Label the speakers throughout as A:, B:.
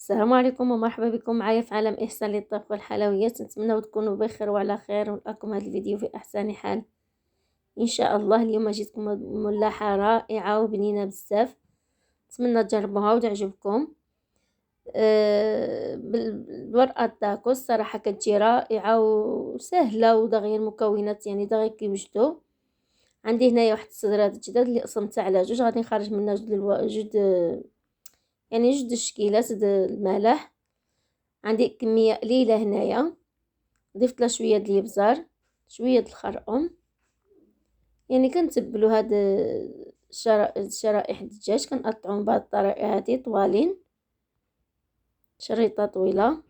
A: السلام عليكم ومرحبا بكم معايا في عالم إحسان للطبخ والحلويات. نتمنى تكونوا بخير وعلى خير ولكم هذا الفيديو في أحسن حال إن شاء الله. اليوم جيتكم ملاحة رائعة وبنينة بزاف، نتمنى تجربوها وتعجبكم. بالورقة التاكوس صراحة كتجي رائعة وسهلة ودغيا المكونات يعني دغيا كيوجدو. عندي هنايا واحد الصدرات جداد اللي قسمتها على جوج، غادي نخرج منها جوج يعني جوج الشكيلات د الملح. عندي كميه قليله هنايا، ضفت لها شويه د الابزار، شويه د الخرقوم. يعني كنتبلو هاد شرائح الدجاج كنقطعهم بهاد الطريقه هادي طوالين، شريطه طويله.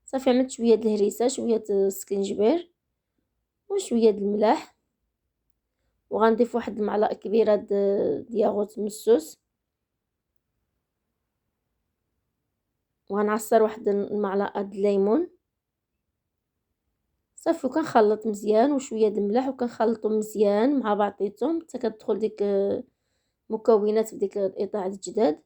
A: صافي عملت شويه د الهريسه، شويه د السكنجبير وشويه د الملح، وغنضيف واحد المعلقه كبيره د ياغوت مسوس، وغنعصر واحد المعلقه د الليمون. صافي وكنخلط مزيان وشويه د الملح وكنخلطهم مزيان مع بعضيتهم حتى كتدخل ديك مكونات في ديك القطع الجداد.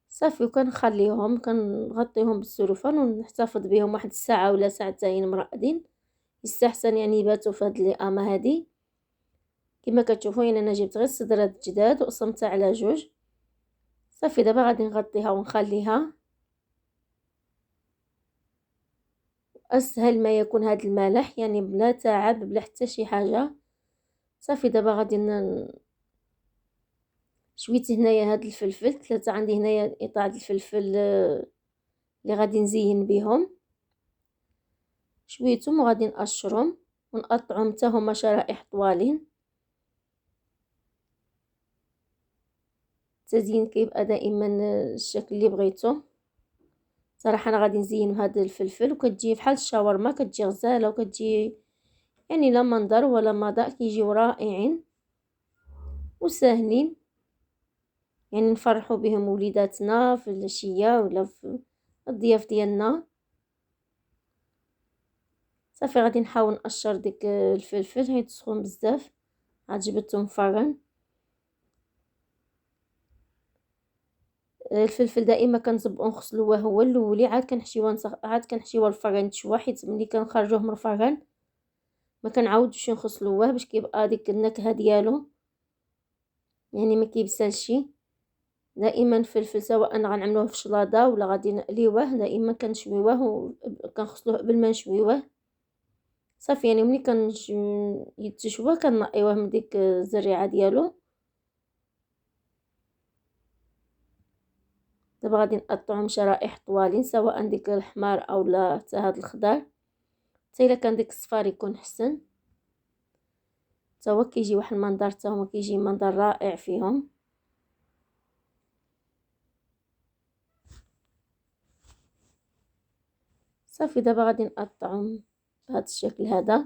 A: صافي وكنخليهم كنغطيهم بالسلوفان ونحتفظ بهم واحد الساعه ولا ساعتين مرقدين، يستحسن يعني يباتوا في هاد الاقامه هادي. كما كتشوفوا يعني انا جبت غير الصدرات الجداد وقسمتها على جوج. صافي دابا غادي نغطيها ونخليها. اسهل ما يكون هاد الملح يعني بلا تعب بلا حتى شي حاجه. صافي دابا غادي شويت هنايا هاد الفلفل، 3 عندي هنايا قطع الفلفل اللي غادي نزين بهم شويتهم، وغادي نقشرهم ونقطعهم حتى هما شرائح طوالين. التزيين كيبقى دائما الشكل اللي بغيتو. صراحه انا غادي نزين بهذا الفلفل وكتجي بحال الشاورما، كتجي غزاله وكتجي يعني لا منظر ولا مذاق، كيجيو رائعين وساهلين يعني نفرحوا بهم وليداتنا في العشيه ولا في الضياف ديالنا. صافي غادي نحاول نقشر ديك الفلفل حيت سخون بزاف، عاد جبدته مفرن. الفلفل دائما كنصبو نغسلوه هو الاولي، عاد كنحشيوه الفران تشوا، حيت ملي كنخرجوه من الفران ما كنعاودوش نغسلوه باش كيبقى ديك النكهه ديالو يعني ما كيبسالش. دائما الفلفل سواء غنعملوه في شلاضه ولا غادي نقليوه دائما كنشويوه وكنغسلوه قبل ما نشويوه. صافي يعني ملي يتشوى كنقيوه من ديك الزريعه ديالو. دابا غادي نقطعهم شرائح طوالين، سواء ديك الحمار او لا حتى هاد الخضر، حتى الا كان ديك الصفار يكون حسن. حتى هو كيجي واحد المنظر، حتى هو كيجي منظر رائع فيهم. صافي دابا غادي نقطعهم بهذا الشكل هذا.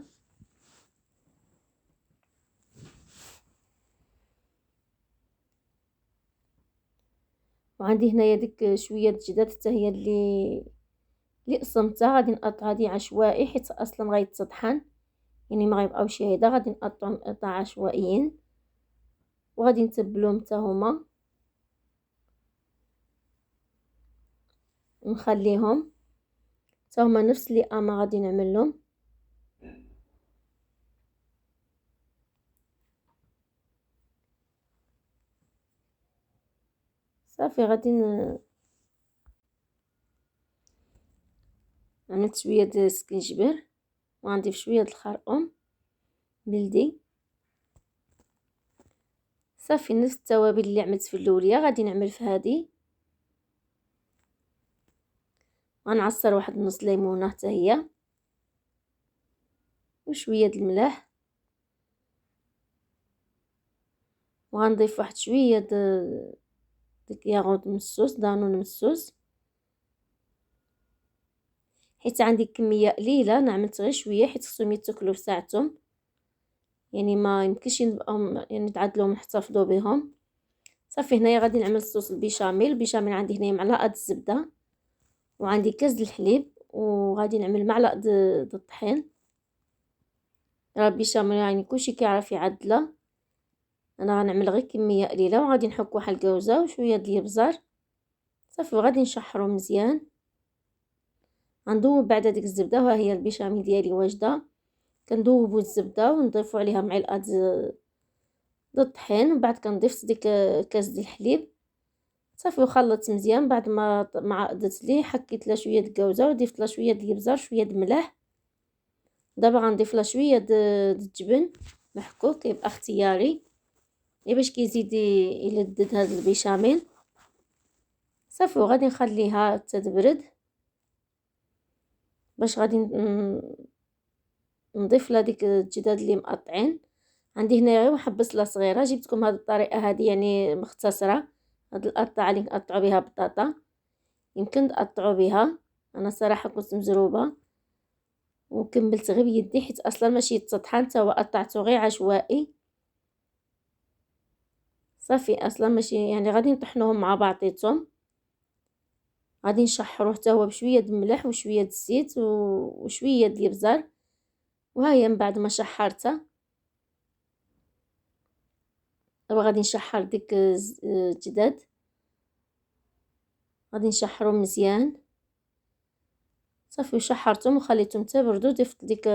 A: وعندي هنايا ديك شويه الجداد حتى هي اللي قسمتها، غادي نقطع هذه عشوائي حيت اصلا غيتطحن يعني ما غيبقاوش هيدا، غادي نقطعهم قطع عشوائيين وغادي نتبلهم حتى هما نخليهم حتى هما نفس اللي اما غادي نعمل لهم. صافي غادي عملت شويه د السكنجبير وغنضيف شويه د الخرقوم بلدي. صافي نفس التوابل اللي عملت في الاوليه غادي نعمل في هذه. غنعصر واحد نص ليمونه حتى هي وشويه د الملح، وغنضيف واحد شويه ديك ياغوت مسوس، دانون مسوس، حيت عندي كميه قليله انا عملت غير شويه حيت خصهم يتاكلوا في ساعتهم، يعني ما يمكنش نبقاو يعني نتعادلوا نحتفظوا بهم. صافي هنايا غادي نعمل صوص البيشاميل عندي هنايا معلقه الزبده وعندي كاس الحليب، وغادي نعمل معلقه د الطحين. راه البيشاميل يعني كلشي كيعرف يعدلها، انا غنعمل غير كميه قليله. وغادي نحك واحد الكاوزه وشويه د الابزار صافي وغادي نشحرو مزيان. غندوب بعد ديك الزبده، وها هي البيشاميل ديالي واجده. كندوبو الزبده ونضيفو عليها معلقه د الطحين، من بعد كنضيف ديك كاس ديال الحليب صافي وخلطت مزيان. بعد ما عقدت لي حكيت لها شويه د الكاوزه وضيفت لها شويه د الابزار شويه د الملح. دابا غنضيف لها شويه د الجبن محكوك، كيبقى اختياري باش كيزيد يلذذ هذا البيشاميل. صافي وغادي نخليها تتبرد باش غادي نضيف لها ديك الجداد اللي مقطعين. عندي هنا غير واحد بصله صغيره، جبتكم هذه الطريقه هذه يعني مختصره. هاد القطعه اللي نقطعوا بها بطاطا يمكن تقطعوا بها، انا صراحه كنت مزروبه وكملت غير بيدي حيت اصلا ماشي تطحن حتى هو قطعته غير عشوائي. صافي اصلا ماشي يعني غادي نطحنوهم مع بعضيتهم. غادي نشحروه حتى هو بشويه د الملح وشويه د الزيت وشويه د الابزار. وها هي من بعد ما شحرتها دابا غادي نشحر ديك الجداد، غادي نشحرو مزيان. صافي وشحرتهم وخليتهم تبردوا. ضفت ديك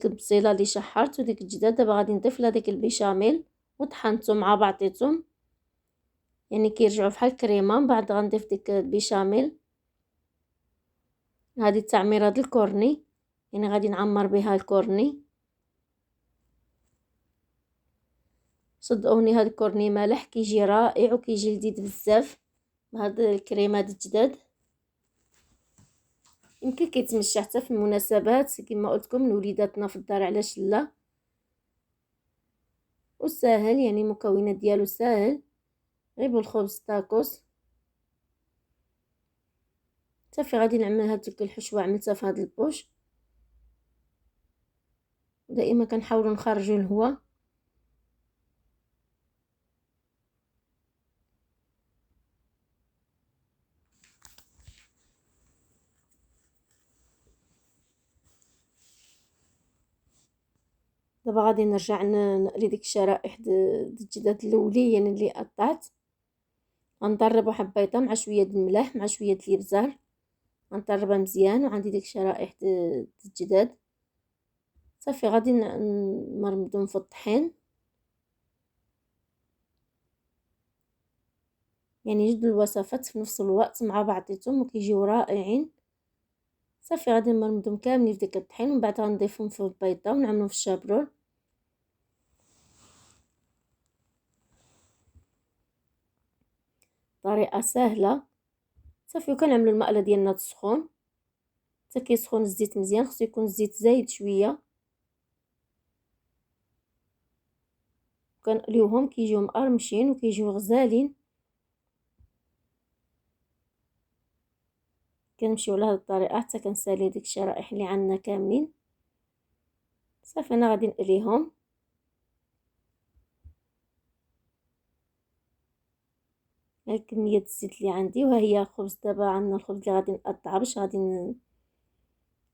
A: البصيله اللي شحرت وديك الجداد. دابا غادي نضيف لها ديك البيشاميل وطحنتهم مع بعضيتهم يعني كيرجعوا بحال الكريمه. من بعد غنضيف ديك البيشاميل. هذه التعميره ديال الكورني يعني غادي نعمر بها الكورني. صدقوني هذا الكورني مالح كيجي رائع وكيجي لذيذ بزاف بهاد الكريمه د الجداد. يمكن كيتمشى حتى في المناسبات كما قلت لكم لوليداتنا في الدار، علاش لا. وسهل يعني المكونات ديالو ساهل غير بالخبز تاكوس. صافي غادي نعمل هاد الحشوه عملتها في هاد البوش. دائما كنحاولوا نخرجوا الهواء. دابا غادي نرجع نقلي ديك الشرائح د الجداد الاولين اللي قطعت. غنضرب واحد بيضه مع شويه د الملح مع شويه د الابزار، غنضربها مزيان. وعندي ديك الشرائح د الجداد. صافي غادي نمرمدهم في الطحين يعني جوج الوصفات في نفس الوقت مع بعضيتهم وكيجيو رائعين. صافي غادي نمرمدهم كاملين في ديك الطحين ومن بعد غنضيفهم في البيضه ونعملهم في الشابرور. طريقه سهله. صافي وكنعملوا المقله ديالنا تسخن حتى كيسخن الزيت مزيان، خصو يكون الزيت زايد شويه. كنقليوهم كيجيو مقرمشين وكيجيو غزالين. كنمشيو على هذه الطريقه حتى كنسالي ديك الشرائح اللي عندنا كاملين. صافي انا غادي نقليهم. هاي كميه الزيت اللي عندي. وها هي الخبز. دابا عندنا الخبز اللي غادي نقطعها باش غادي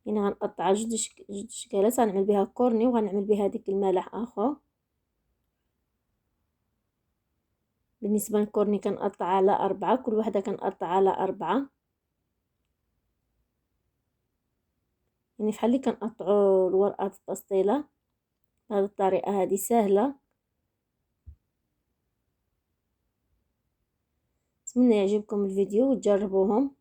A: يعني غنقطعها جوج شكالات. غنعمل بها كورني وغنعمل بها ديك الملح اخر. بالنسبه للكورني كنقطع على 4، كل وحده كنقطع على 4 يعني بحال اللي كنقطعوا الورقات الباستيله. بهذه الطريقه هذه سهله. نتمنى يعجبكم الفيديو وتجربوهم.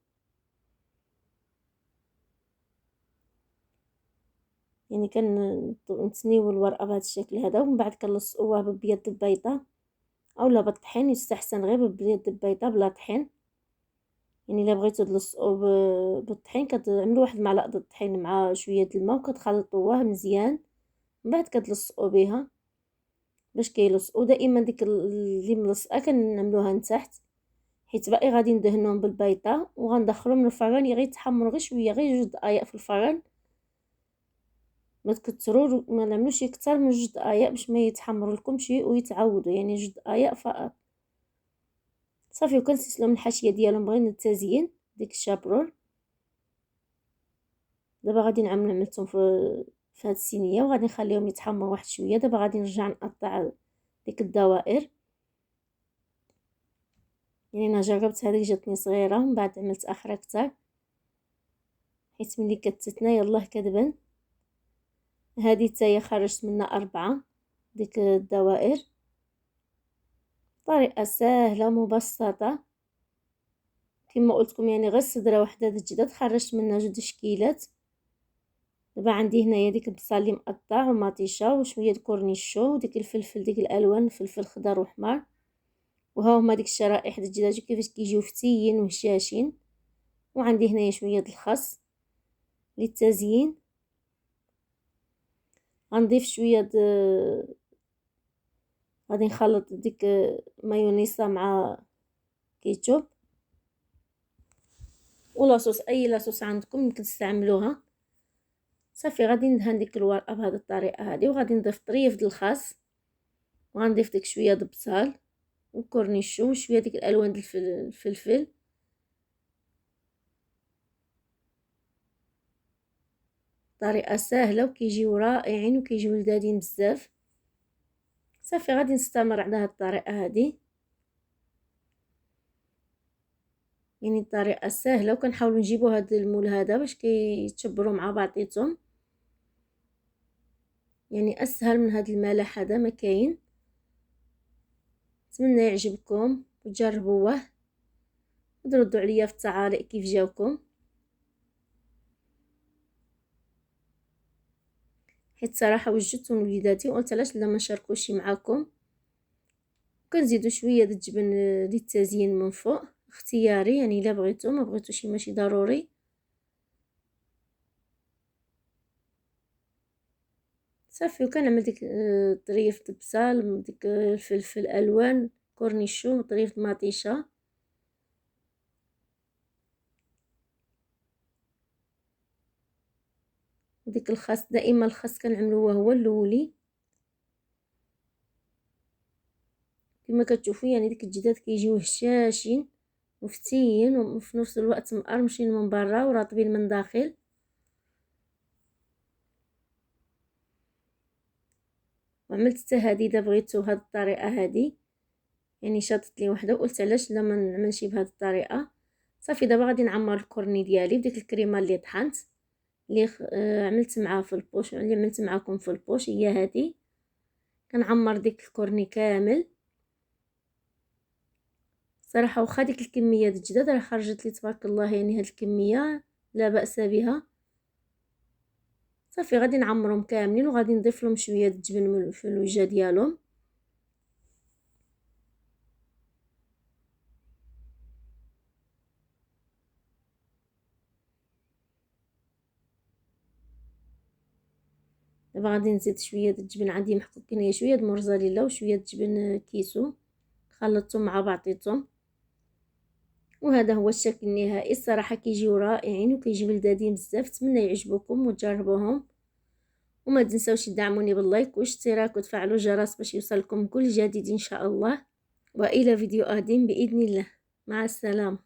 A: يعني كنتنيو الورقه بهذا الشكل هذا ومن بعد كنلصقوها ببيض البيضه اولا بالطحين. يستحسن غير ببيض البيضه بلا طحين. يعني الا بغيتو تلصقوا بالطحين كتعملوا واحد المعلقه د الطحين مع شويه الماء وكتخلطوه مزيان. من بعد كتلصقوا بها باش كيلصقوا. دائما ديك اللي ملصقه كنعملوها من تحت حيت باقي غادي ندهنهم بالبيضه وغندخلهم من الفران غير يتحمروا غير شويه، غير 2 دقائق في الفران. ما تكثروا، ما نعملوش اكثر من 2 دقائق باش ما يتحمروا لكمش ويتعودوا، يعني 2 دقائق فقط. صافي وكنسلسلهم الحاشيه ديالهم بغينا التزيين ديك الشابرول. دابا غادي عملتهم في هاد الصينيه وغادي نخليهم يتحمروا واحد شويه. دابا غادي نرجع نقطع ديك الدوائر. يعني انا جربت هذيك جاتني صغيره، من بعد عملت اخر اكثر حيت ملي كتتنا يلاه كتبان. هذه تاهي خرجت منها 4 ديك الدوائر. طريقه سهله مبسطه كما قلت لكم، يعني غير صدره وحده جداد خرجت منها 2 شكيلات. دابا عندي هنايا ديك البصل اللي مقطع ومطيشه وشويه د كورنيشو وديك الفلفل ديك الالوان، فلفل خضر وحمار. وها هما ديك الشرائح د الدجاج كيفاش كيجيو فتيين وهشاشين. وعندي هنايا شويه د الخس للتزيين. غنضيف شويه غادي نخلط ديك مايونيزا مع كيتشوب ولاصوص، اي لاصوص عندكم يمكن تستعملوها. صافي غادي ندهن ديك الورقه بهذه الطريقه هذه، وغادي نضيف طريف د الخس، وغنضيف ديك شويه د البصل وكورنيشو وشويه ديك الالوان د الفلفل. طريقه سهله وكيجيو رائعين وكيجيو لذاذين بزاف. صافي غادي نستمر على هذه الطريقه هذه، يعني الطريقه سهله وكنحاولوا نجيبوا هذا المول هذا باش كيتشبروا مع بعضياتهم. يعني اسهل من هذا الملاح هذا ما كاين. نتمنى يعجبكم وتجربوه وتردوا عليا في التعاليق كيف جاوكم، حيت صراحه وجدتهم لوليداتي وقلت علاش لا ما نشاركوش معاكم. كنزيدوا شويه د الجبن للتزيين من فوق اختياري، يعني الا بغيتو ما بغيتوش ماشي ضروري. صافي وكنعمل ديك طريف البصل ديك الفلفل الالوان كورنيشو طريف مطيشه. ديك الخس دائما الخس كنعملوه هو الاولي كما كتشوفوا، يعني ديك الجداد كيجيو هشاشين وفتيين وفي نفس الوقت مقرمشين من برا ورطبين من داخل. وعملت حتى هذه اذا بغيتو هذه الطريقه هذه، يعني شاطت لي وحده وقلت علاش لا ما نعملش بهذه الطريقه. صافي دابا غادي نعمر الكورني ديالي بديك الكريمه اللي طحنت اللي عملت معها في البوش، اللي عملت معكم في البوش هي هذه. كنعمر ديك الكورني كامل صراحه، واخا ديك الكميه د الجداد راه خرجت لي تبارك الله، يعني هاد الكميه لا باس بها. صافي غادي نعمرهم كاملين وغادي نضيف لهم شويه د الجبن في الوجه ديالهم. دابا غادي نزيد شويه د الجبن، عندي محكوكين هي شويه د موزاريلا وشويه د جبن كيسو خلطتهم مع بعضيتهم. وهذا هو الشكل النهائي. الصراحه كيجيو رائعين وكيجيو لذاذين بزاف. نتمنى يعجبوكم وتجربوهم، وما تنساوش تدعموني باللايك واشتراك وتفعلوا الجرس باش يوصلكم كل جديد ان شاء الله. والى فيديو قادم باذن الله. مع السلامه.